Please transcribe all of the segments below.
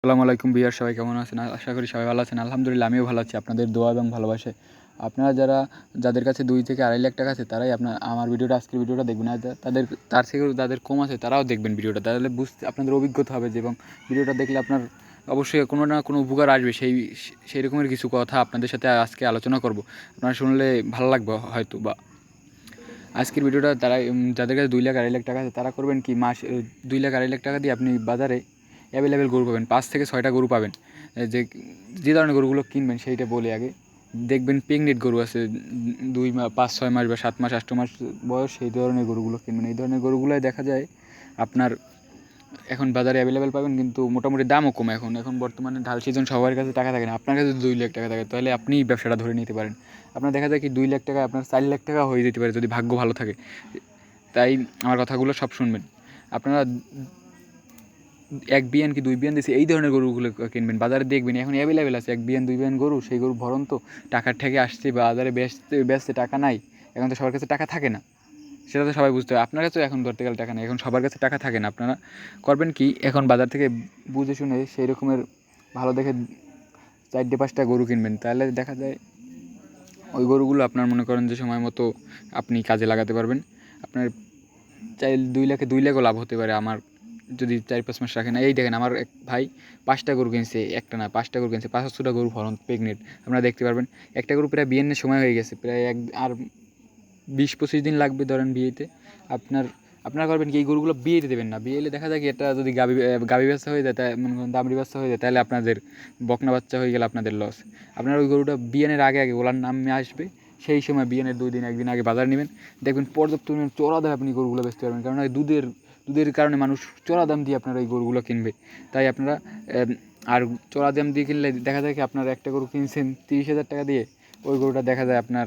আসসালামু আলাইকুম বিয়ার, সবাই কেমন আছেন? আশা করি সবাই ভালো আছেন। আলহামদুলিল্লাহ আমিও ভালো আছি, আপনাদের দোয়া এবং ভালোবাসায়। আপনারা যাদের কাছে 2 থেকে 2.5 লাখ টাকা আছে তারাই আমার ভিডিওটা, আজকের ভিডিওটা দেখবেন। আর তার থেকেও যাদের কম আছে তারাও দেখবেন ভিডিওটা, তাহলে আপনাদের অভিজ্ঞতা হবে এবং ভিডিওটা দেখলে আপনার অবশ্যই কোনো না কোনো উপকার আসবে। সেই রকমের কিছু কথা আপনাদের সাথে আজকে আলোচনা করব। আপনারা শুনলে ভালো লাগবে হয়তো। বা আজকের ভিডিওটা যাদের কাছে 2 লাখ 2.5 লাখ টাকা আছে তারা করবেন কি, 2 লাখ 2.5 লাখ টাকা দিয়ে আপনি বাজারে অ্যাভেলেবেল গরু পাবেন, 5 থেকে 6টা গরু পাবেন। যে ধরনের গরুগুলো কিনবেন সেইটা বলে আগে দেখবেন, প্রেগনেন্ট গরু আছে 5-6 মাস বা 7 মাস 8 মাস বয়স, সেই ধরনের গরুগুলো কিনবেন। এই ধরনের গরুগুলোই দেখা যায় আপনার এখন বাজারে অ্যাভেলেবেল পাবেন, কিন্তু মোটামুটি দামও কম। এখন বর্তমানে ঢাল সিজন, সবার কাছে টাকা থাকে না। আপনার কাছে 2 লাখ টাকা থাকে তাহলে আপনি ব্যবসাটা ধরে নিতে পারেন। আপনার দেখা যায় কি 2 লাখ টাকা আপনার 4 লাখ টাকা হয়ে যেতে পারে যদি ভাগ্য ভালো থাকে। তাই আমার কথাগুলো সব শুনবেন। আপনারা 1 বিয়ান কি 2 বিয়ান দিয়েছে এই ধরনের গরুগুলো কিনবেন। বাজারে দেখবেন এখন অ্যাভেলেবেল আছে 1 বিয়ান 2 বিয়ান গরু, সেই গরু ভরন্ত টাকার ঠেকে আসছে, বাজারে বেচতে টাকা নাই। এখন তো সবার কাছে টাকা থাকে না, সেটা তো সবাই বুঝতে হবে। আপনার কাছেও এখন ধরতে গেলে টাকা নেই, এখন সবার কাছে টাকা থাকে না। আপনারা করবেন কি, এখন বাজার থেকে বুঝে শুনে সেই রকমের ভালো দেখে 4-5টা গরু কিনবেন। তাহলে দেখা যায় ওই গরুগুলো আপনার মনে করেন যে সময় মতো আপনি কাজে লাগাতে পারবেন। আপনার 2 লাখও লাভ হতে পারে আমার, যদি 4-5 মাস রাখেন। এই দেখেন আমার এক ভাই 5টা গরু কিনছে, একটা না 5টা গরু কিনছে, 500টা গরু ফলন প্রেগনেন্ট। আপনারা দেখতে পারবেন একটা গরু প্রায় বিয়ের সময় হয়ে গেছে, প্রায় আর 20-25 দিন লাগবে ধরেন বিয়েতে। আপনারা করবেন কি, এই গরুগুলো বিয়েতে দেবেন না। বিয়ে এলে দেখা যায় কি, এটা যদি গাভী বাচ্চা হয়ে যায়, তাই মনে করেন দামড়ি বাচ্চা হয়ে যায়, তাহলে আপনাদের বকনা বাচ্চা হয়ে গেলে আপনাদের লস। আপনারা ওই গরুটা বিয়ানের আগে ওলার নামে আসবে, সেই সময় বিয়ানের 1 দিন আগে বাজার নেবেন। দেখবেন পর্যাপ্ত পরিমাণ চড়া দামে আপনি গরুগুলো বেচতে পারবেন, কারণ দুধের কারণে মানুষ চড়া দাম দিয়ে আপনারা এই গরুগুলো কিনবে। তাই আপনারা আর চড়া দাম দিয়ে কিনলে দেখা যায় কি, আপনার একটা গরু কিনছেন 30,000 টাকা দিয়ে, ওই গরুটা দেখা যায় আপনার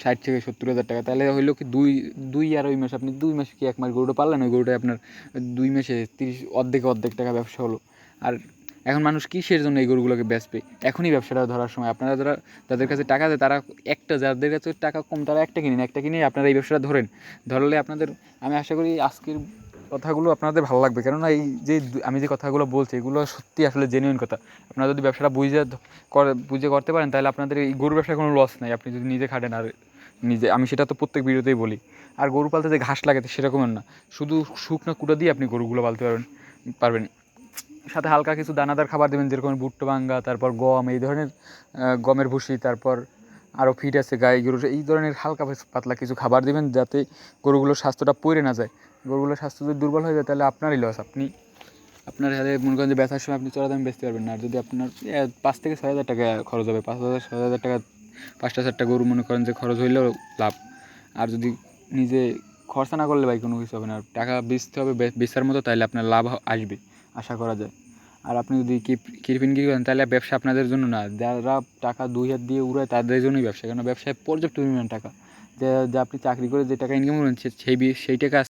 60 থেকে 70 হাজার টাকা। তাহলে হইলো কি, দুই আর ওই মাস, আপনি 2 মাস কি 1 মাস গরুটা পারলেন, ওই গরুটা আপনার 2 মাসে 30 অর্ধেক টাকা ব্যবসা হলো। আর এখন মানুষ কিসের জন্য এই গরুগুলোকে বেচবে? এখনই ব্যবসাটা ধরার সময়। আপনারা যাদের কাছে টাকা আছে তারা যাদের কাছে টাকা কম তারা একটা কিনে আপনারা এই ব্যবসাটা ধরলে আপনাদের, আমি আশা করি আজকের কথাগুলো আপনাদের ভালো লাগবে। কেননা আমি যে কথাগুলো বলছি এগুলো সত্যি আসলে জেনুইন কথা। আপনারা যদি ব্যবসাটা বুঝে করতে পারেন, তাহলে আপনাদের এই গরু ব্যবসায় কোনো লস নাই, আপনি যদি নিজে খাটেন। আর আমি সেটা তো প্রত্যেক ভিডিওতেই বলি। আর গরু পালতে যে ঘাস লাগে সেরকমের না, শুধু শুকনো কুটো দিয়ে আপনি গরুগুলো পালতে পারবেন। সাথে হালকা কিছু দানাদার খাবার দেবেন, যেরকম ভুট্টো ভাঙ্গা, তারপর গম, এই ধরনের গমের ভুসি, তারপর আরও ফিড আছে গাই গরুর, এই ধরনের হালকা পাতলা কিছু খাবার দেবেন, যাতে গরুগুলোর স্বাস্থ্যটা পড়ে না যায়। গরুগুলোর স্বাস্থ্য যদি দুর্বল হয়ে যায় তাহলে আপনারই লস। আপনার হাতে মনে করেন যে বেচার সময় আপনি চড়া দামে বেচতে পারবেন না। আর যদি আপনার 5 থেকে 6 হাজার টাকা খরচ হবে, 5,000-6,000 টাকা 5টা-4টা গরু মনে করেন যে খরচ হইলেও লাভ। আর যদি নিজে খরচা না করলে ভাই কোনো কিছু হবে না, টাকা বেচতে হবে বেচার মতো, তাহলে আপনার লাভ আসবে আশা করা যায়। আর আপনি যদি কিরপিনগিরি করেন তাহলে ব্যবসা আপনাদের জন্য না, যারা টাকা 2 হাত দিয়ে উড়ায় তাদের জন্যই ব্যবসা। কেন ব্যবসায় পর্যাপ্ত পরিমাণ টাকা, যা আপনি চাকরি করে যে টাকা ইনকাম করেন সেই টাকা